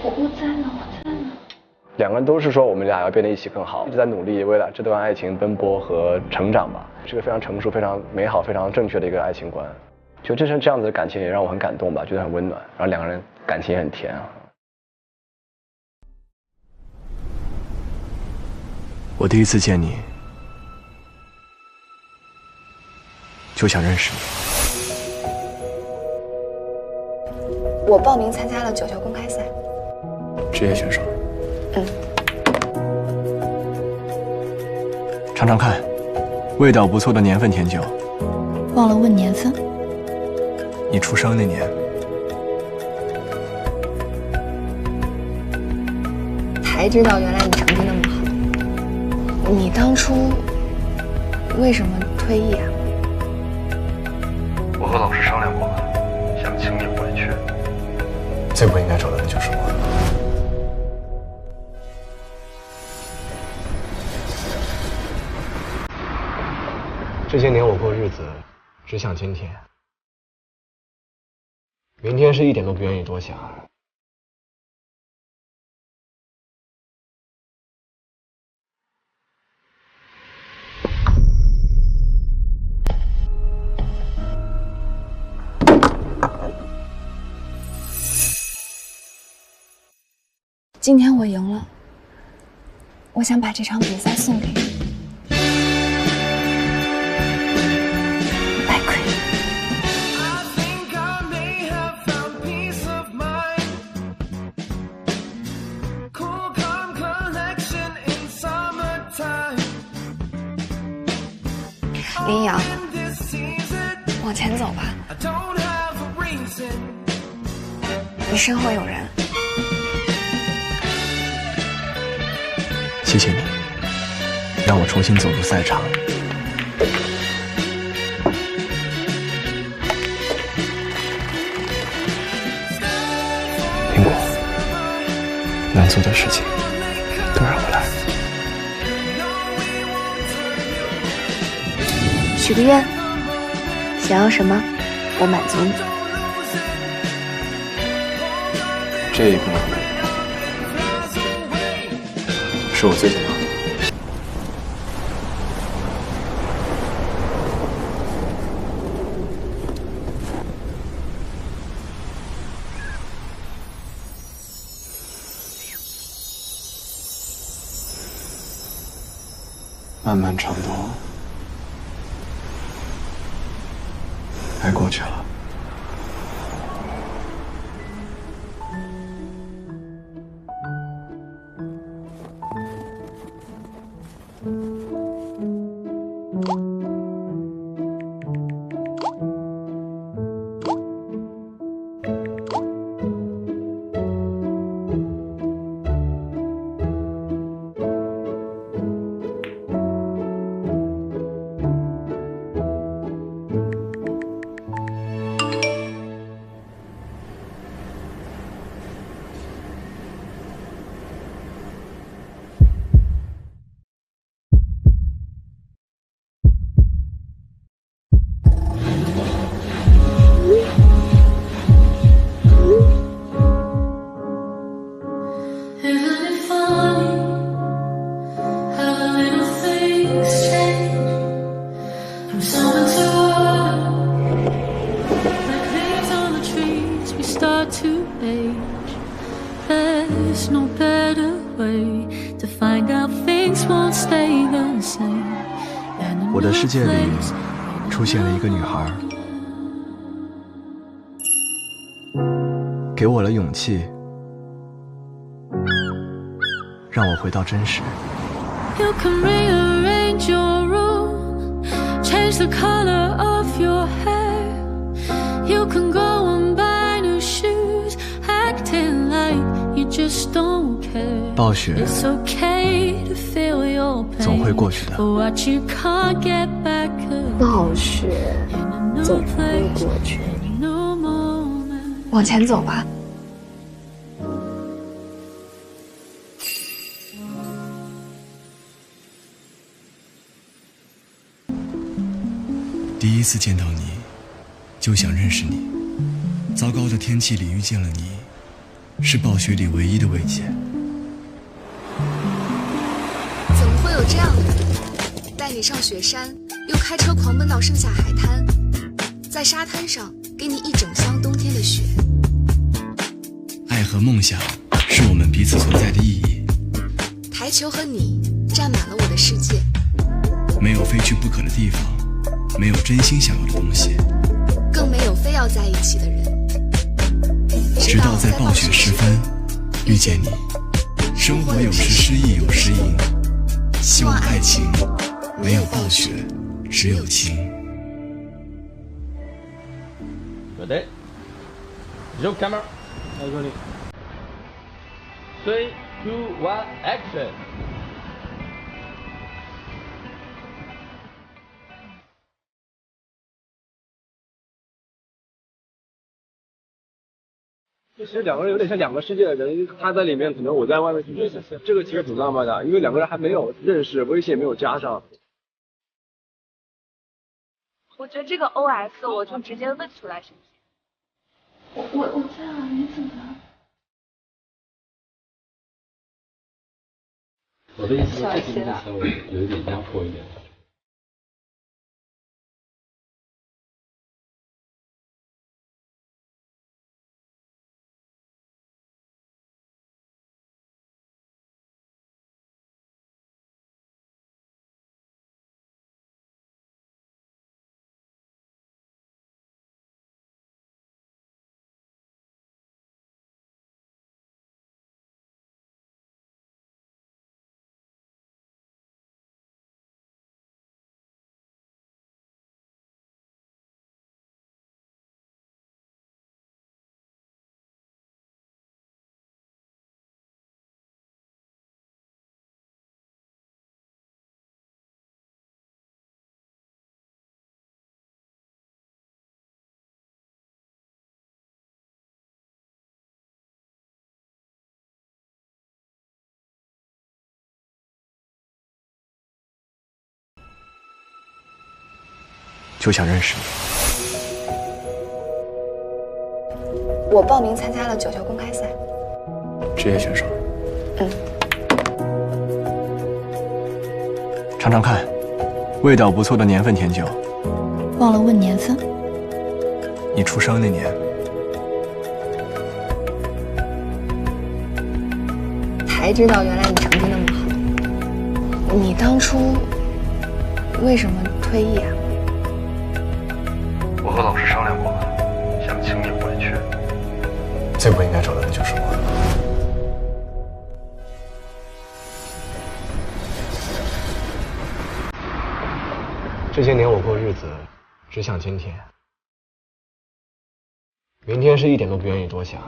我在呢。两个人都是说我们俩要变得一起更好，一直在努力为了这段爱情奔波和成长吧，是个非常成熟、非常美好、非常正确的一个爱情观。就这样子的感情也让我很感动吧，觉得很温暖，然后两个人感情也很甜啊。我第一次见你，就想认识你。我报名参加了9球公开赛，职业选手。尝尝看，味道不错的年份甜酒。忘了问年份。你出生那年。才知道原来你成绩那么好。你当初为什么退役啊？我和老师商量过了，想请你回去。最不应该找的就是我。这些年我过日子只想今天，明天是一点都不愿意多想。今天我赢了，我想把这场比赛送给你。拜亏。林阳，往前走吧，你身后有人。谢谢你，让我重新走入赛场。苹果，能做的事情都让我来。许个愿，想要什么，我满足你。这个是我最想要的。漫漫长路该过去了。我的世界里出现了一个女孩，给我了勇气，让我回到真实。You can rearrange your room, change the color of your hair. You can go and buy new shoes, acting like you just don't care. 暴雪 It's okay to feel your pain, 总会过去的。What you can't get back. 暴雪总会过去。往前走吧。第一次见到你，就想认识你。糟糕的天气里遇见了你，是暴雪里唯一的慰藉。怎么会有这样的人，带你上雪山，又开车狂奔到盛夏海滩，在沙滩上给你一整箱冬天的雪？爱和梦想是我们彼此存在的意义。台球和你占满了我的世界。没有非去不可的地方，没有真心想要的东西，更没有非要在一起的人。直到在暴雪时分遇见你。生活有时失意有时赢，希望爱情没有暴雪，只有情。Ready? Zoom camera. 3, 2, 1, action. 其实两个人有点像两个世界的人，他在里面，可能我在外面。这个其实挺浪漫的，因为两个人还没有认识，微信也没有加上。我觉得这个 OS 我就直接问出来行不行？我在啊，你怎么了？我的意思是，这题目稍微有一点压迫一点。就想认识你。我报名参加了九球公开赛。职业选手。尝尝看，味道不错的年份甜酒。忘了问年份。你出生那年。才知道原来你成绩那么好。你当初为什么退役啊？我和老师商量过，想请你回去。最不应该走的人就是我。这些年我过日子只想今天，明天是一点都不愿意多想。